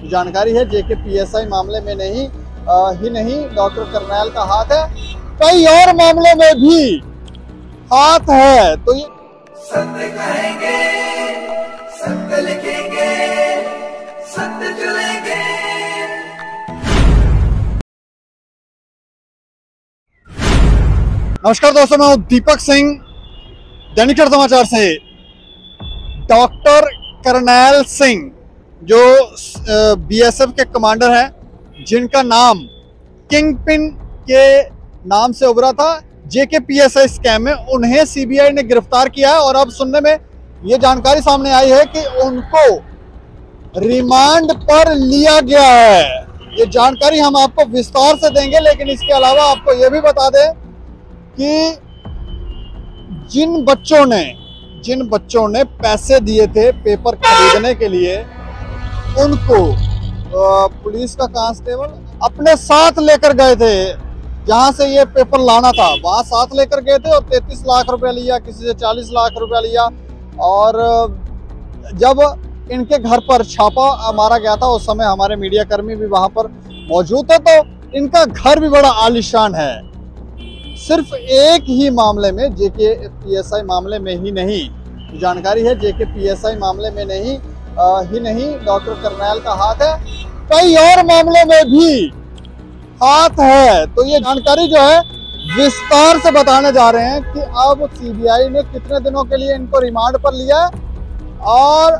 जानकारी है। जेके पीएसआई मामले में ही नहीं डॉक्टर करनैल का हाथ है, कई और मामलों में भी हाथ है। तो ये सत्य कहेंगे, सत्य लिखेंगे, सत्य चलेंगे। नमस्कार दोस्तों, मैं हूं दीपक सिंह, दैनिक समाचार से। डॉक्टर करनैल सिंह जो बीएसएफ के कमांडर हैं, जिनका नाम किंग पिन के नाम से उभरा था जेके पीएसआई स्कैम में, उन्हें सीबीआई ने गिरफ्तार किया है। और अब सुनने में ये जानकारी सामने आई है कि उनको रिमांड पर लिया गया है। ये जानकारी हम आपको विस्तार से देंगे, लेकिन इसके अलावा आपको ये भी बता दें कि जिन बच्चों ने पैसे दिए थे पेपर खरीदने के लिए, उनको पुलिस का कांस्टेबल अपने साथ लेकर गए थे। जहां से ये पेपर लाना था वहां साथ लेकर गए थे और 33 लाख रुपए लिया, किसी से 40 लाख रुपए लिया। और जब इनके घर पर छापा मारा गया था, उस समय हमारे मीडिया कर्मी भी वहां पर मौजूद थे। तो इनका घर भी बड़ा आलीशान है। सिर्फ एक ही मामले में, जेके पीएसआई मामले में ही नहीं, जानकारी है जेके पीएसआई मामले में ही नहीं डॉक्टर करनैल का हाथ है, कई और मामलों में भी हाथ है। तो ये जानकारी जो है विस्तार से बताने जा रहे हैं कि अब सीबीआई ने कितने दिनों के लिए इनको रिमांड पर लिया और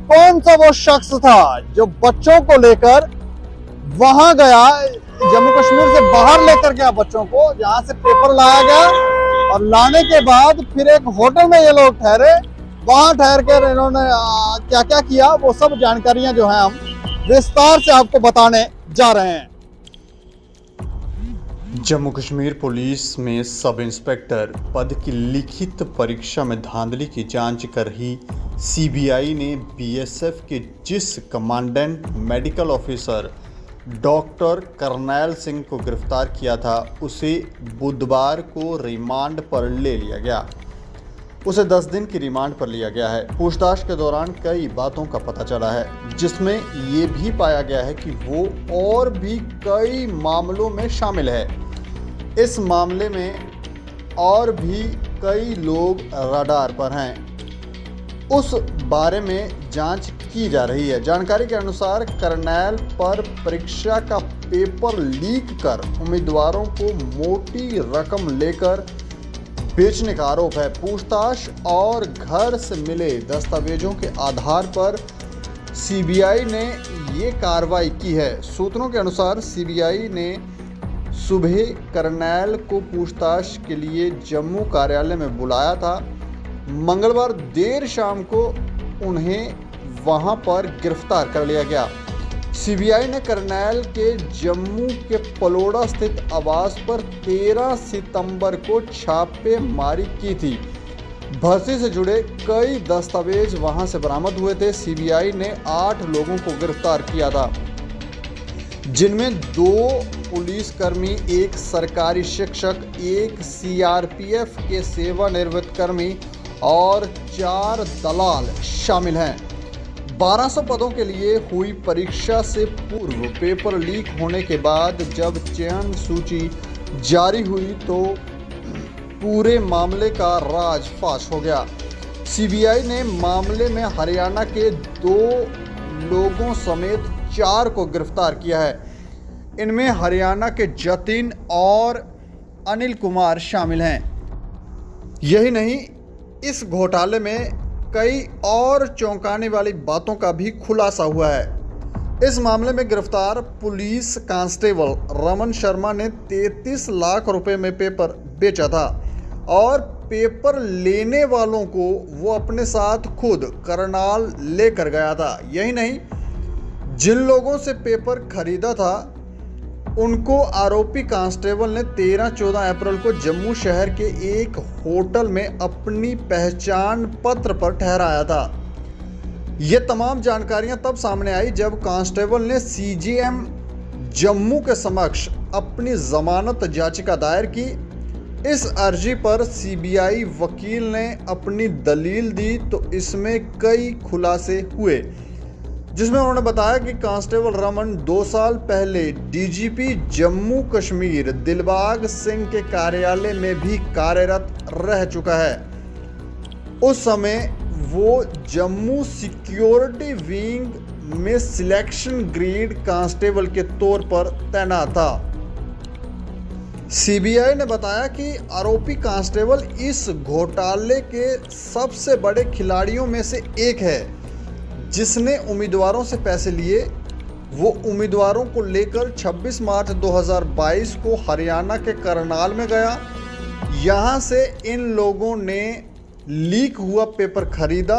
कौन सा वो शख्स था जो बच्चों को लेकर वहां गया, जम्मू कश्मीर से बाहर लेकर गया बच्चों को, जहां से पेपर लाया गया। और लाने के बाद फिर एक होटल में ये लोग ठहरे, वहां ठहर कर इन्होंने क्या क्या किया, वो सब जानकारियां जो हैं हम विस्तार से आपको बताने जा रहे हैं। जम्मू कश्मीर पुलिस में सब इंस्पेक्टर पद की लिखित परीक्षा में धांधली की जांच कर रही सीबीआई ने बीएसएफ के जिस commandant medical officer doctor Karnail Singh को गिरफ्तार किया था, उसे बुधवार को रिमांड पर ले लिया गया। उसे 10 दिन की रिमांड पर लिया गया है। पूछताछ के दौरान कई बातों का पता चला है, जिसमें ये भी पाया गया है कि वो और भी कई मामलों में शामिल है। इस मामले में और भी कई लोग रडार पर हैं, उस बारे में जांच की जा रही है। जानकारी के अनुसार करनैल पर परीक्षा का पेपर लीक कर उम्मीदवारों को मोटी रकम लेकर बेचने का आरोप है। पूछताछ और घर से मिले दस्तावेजों के आधार पर सीबीआई ने ये कार्रवाई की है। सूत्रों के अनुसार सीबीआई ने सुबह करनैल को पूछताछ के लिए जम्मू कार्यालय में बुलाया था। मंगलवार देर शाम को उन्हें वहां पर गिरफ्तार कर लिया गया। सीबीआई ने करनैल के जम्मू के पलोड़ा स्थित आवास पर 13 सितंबर को छापेमारी की थी। भर्ती से जुड़े कई दस्तावेज वहां से बरामद हुए थे। सीबीआई ने 8 लोगों को गिरफ्तार किया था, जिनमें 2 पुलिसकर्मी, 1 सरकारी शिक्षक, 1 सीआरपीएफ के सेवानिवृत्त कर्मी और 4 दलाल शामिल हैं। 1200 पदों के लिए हुई परीक्षा से पूर्व पेपर लीक होने के बाद जब चयन सूची जारी हुई तो पूरे मामले का राजफाश हो गया। सीबीआई ने मामले में हरियाणा के 2 लोगों समेत 4 को गिरफ्तार किया है। इनमें हरियाणा के जतिन और अनिल कुमार शामिल हैं। यही नहीं, इस घोटाले में कई और चौंकाने वाली बातों का भी खुलासा हुआ है। इस मामले में गिरफ्तार पुलिस कांस्टेबल रमन शर्मा ने 33 लाख रुपए में पेपर बेचा था और पेपर लेने वालों को वो अपने साथ खुद करनाल लेकर गया था। यही नहीं, जिन लोगों से पेपर खरीदा था उनको आरोपी कांस्टेबल ने 13-14 अप्रैल को जम्मू शहर के एक होटल में अपनी पहचान पत्र पर ठहराया था। ये तमाम जानकारियां तब सामने आई जब कांस्टेबल ने सीजेएम जम्मू के समक्ष अपनी जमानत याचिका दायर की। इस अर्जी पर सीबीआई वकील ने अपनी दलील दी तो इसमें कई खुलासे हुए। जिसमें उन्होंने बताया कि कांस्टेबल रमन 2 साल पहले डीजीपी जम्मू कश्मीर दिलबाग सिंह के कार्यालय में भी कार्यरत रह चुका है। उस समय वो जम्मू सिक्योरिटी विंग में सिलेक्शन ग्रेड कांस्टेबल के तौर पर तैनात था। सीबीआई ने बताया कि आरोपी कांस्टेबल इस घोटाले के सबसे बड़े खिलाड़ियों में से एक है, जिसने उम्मीदवारों से पैसे लिए। वो उम्मीदवारों को लेकर 26 मार्च 2022 को हरियाणा के करनाल में गया। यहाँ से इन लोगों ने लीक हुआ पेपर खरीदा।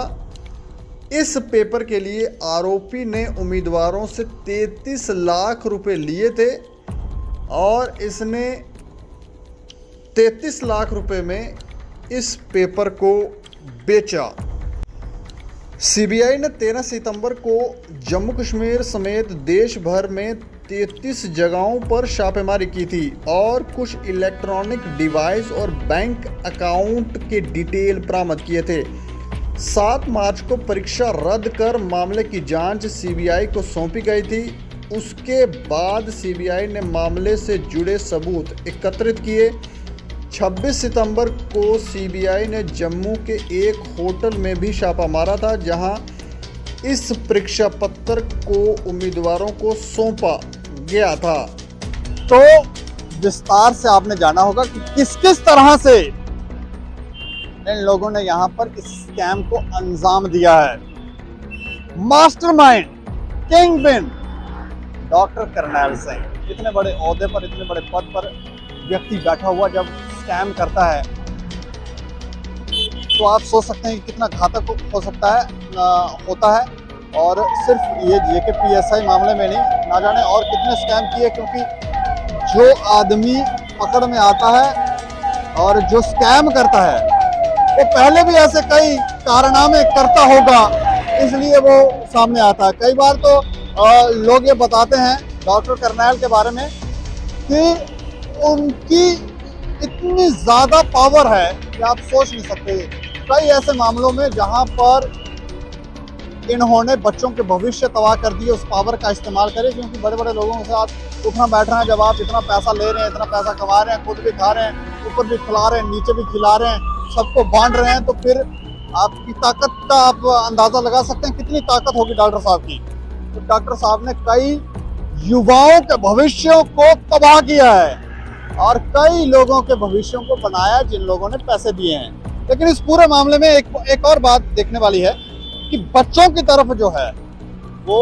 इस पेपर के लिए आरोपी ने उम्मीदवारों से 33 लाख रुपए लिए थे और इसने 33 लाख रुपए में इस पेपर को बेचा। सीबीआई ने 13 सितंबर को जम्मू कश्मीर समेत देश भर में 33 जगहों पर छापेमारी की थी और कुछ इलेक्ट्रॉनिक डिवाइस और बैंक अकाउंट के डिटेल बरामद किए थे। 7 मार्च को परीक्षा रद्द कर मामले की जांच सीबीआई को सौंपी गई थी। उसके बाद सीबीआई ने मामले से जुड़े सबूत एकत्रित किए। 26 सितंबर को सीबीआई ने जम्मू के एक होटल में भी छापा मारा था, जहां इस परीक्षा पत्र को उम्मीदवारों को सौंपा गया था। तो विस्तार से आपने जाना होगा कि किस किस तरह से इन लोगों ने यहाँ पर इस स्कैम को अंजाम दिया है। Mastermind, kingpin doctor Karnail Singh, इतने बड़े ओहदे पर, इतने बड़े पद पर व्यक्ति बैठा हुआ जब स्कैम करता है तो आप सोच सकते हैं कि कितना घातक हो सकता है, होता है। और सिर्फ ये जेके पीएसआई मामले में नहीं, ना जाने और कितने स्कैम किए, क्योंकि जो आदमी पकड़ में आता है और जो स्कैम करता है वो पहले भी ऐसे कई कारनामे करता होगा, इसलिए वो सामने आता है। कई बार तो लोग ये बताते हैं डॉक्टर करनैल के बारे में कि उनकी इतनी ज़्यादा पावर है कि आप सोच नहीं सकते। कई ऐसे मामलों में जहां पर इन्होंने बच्चों के भविष्य तबाह कर दिए, उस पावर का इस्तेमाल करें, क्योंकि बड़े बड़े लोगों के साथ उठना बैठना है। जब आप इतना पैसा ले रहे हैं, इतना पैसा कमा रहे हैं, खुद भी खा रहे हैं, ऊपर भी खिला रहे हैं, नीचे भी खिला रहे हैं, सबको बांट रहे हैं, तो फिर आपकी ताकत का आप अंदाज़ा लगा सकते हैं कितनी ताकत होगी डॉक्टर साहब की। तो डॉक्टर साहब ने कई युवाओं के भविष्यों को तबाह किया है और कई लोगों के भविष्यों को बनाया जिन लोगों ने पैसे दिए हैं। लेकिन इस पूरे मामले में एक और बात देखने वाली है कि बच्चों की तरफ जो है वो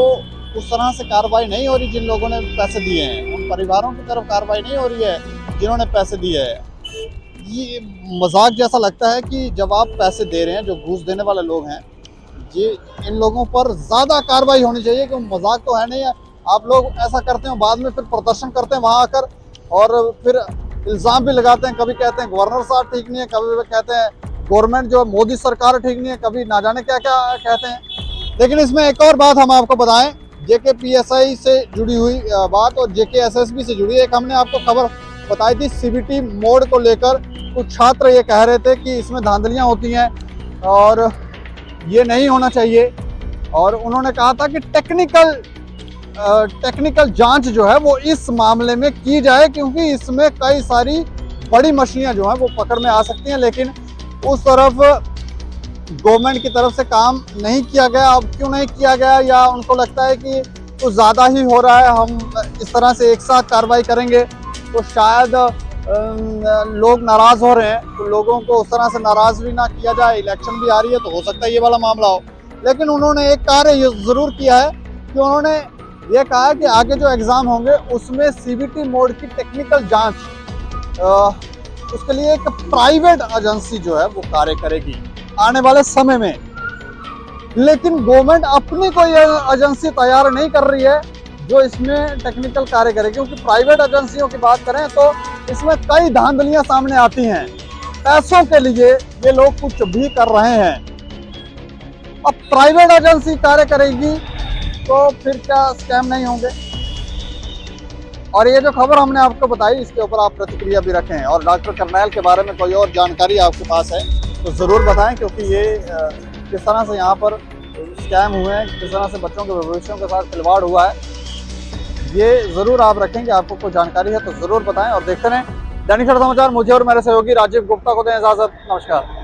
उस तरह से कार्रवाई नहीं हो रही जिन लोगों ने पैसे दिए हैं। उन परिवारों की तरफ कार्रवाई नहीं हो रही है जिन्होंने पैसे दिए हैं। ये मजाक जैसा लगता है कि जब आप पैसे दे रहे हैं, जो घूस देने वाले लोग हैं, ये इन लोगों पर ज़्यादा कार्रवाई होनी चाहिए, कि मजाक तो है नहीं है। आप लोग ऐसा करते हैं, बाद में फिर प्रदर्शन करते हैं वहाँ आकर और फिर इल्ज़ाम भी लगाते हैं। कभी कहते हैं गवर्नर साहब ठीक नहीं है, कभी कहते हैं गवर्नमेंट जो मोदी सरकार ठीक नहीं है, कभी ना जाने क्या क्या कहते हैं। लेकिन इसमें एक और बात हम आपको बताएं, जेके पीएसआई से जुड़ी हुई बात और जेके एसएसबी से जुड़ी एक हमने आपको खबर बताई थी। सीबीटी मोड को लेकर कुछ छात्र ये कह रहे थे कि इसमें धांधलियाँ होती हैं और ये नहीं होना चाहिए, और उन्होंने कहा था कि टेक्निकल जांच जो है वो इस मामले में की जाए, क्योंकि इसमें कई सारी बड़ी मछलियां जो हैं वो पकड़ में आ सकती हैं। लेकिन उस तरफ गवर्नमेंट की तरफ से काम नहीं किया गया। अब क्यों नहीं किया गया, या उनको लगता है कि कुछ ज़्यादा ही हो रहा है, हम इस तरह से एक साथ कार्रवाई करेंगे तो शायद लोग नाराज़ हो रहे हैं, तो लोगों को उस तरह से नाराज़ भी ना किया जाए। इलेक्शन भी आ रही है तो हो सकता है ये वाला मामला हो। लेकिन उन्होंने एक कार्य ज़रूर किया है कि उन्होंने ये कहा है कि आगे जो एग्ज़ाम होंगे उसमें सीबीटी मोड की टेक्निकल जांच, उसके लिए एक प्राइवेट एजेंसी जो है वो कार्य करेगी आने वाले समय में। लेकिन गवर्नमेंट अपनी कोई एजेंसी तैयार नहीं कर रही है जो इसमें टेक्निकल कार्य करे, क्योंकि प्राइवेट एजेंसियों की बात करें तो इसमें कई धांधलियां सामने आती हैं। पैसों के लिए ये लोग कुछ भी कर रहे हैं। अब प्राइवेट एजेंसी कार्य करेगी तो फिर क्या स्कैम नहीं होंगे। और ये जो खबर हमने आपको बताई, इसके ऊपर आप प्रतिक्रिया भी रखें, और डॉक्टर करनैल के बारे में कोई और जानकारी आपके पास है तो ज़रूर बताएं, क्योंकि ये किस तरह से यहाँ पर स्कैम हुए हैं, किस तरह से बच्चों के भविष्यों के साथ खिलवाड़ हुआ है, ये ज़रूर आप रखेंगे। आपको कोई जानकारी है तो ज़रूर बताएं और देखते रहें दैनिक सवेरा समाचार। मुझे और मेरे सहयोगी राजीव गुप्ता को दें इजाज़त। नमस्कार।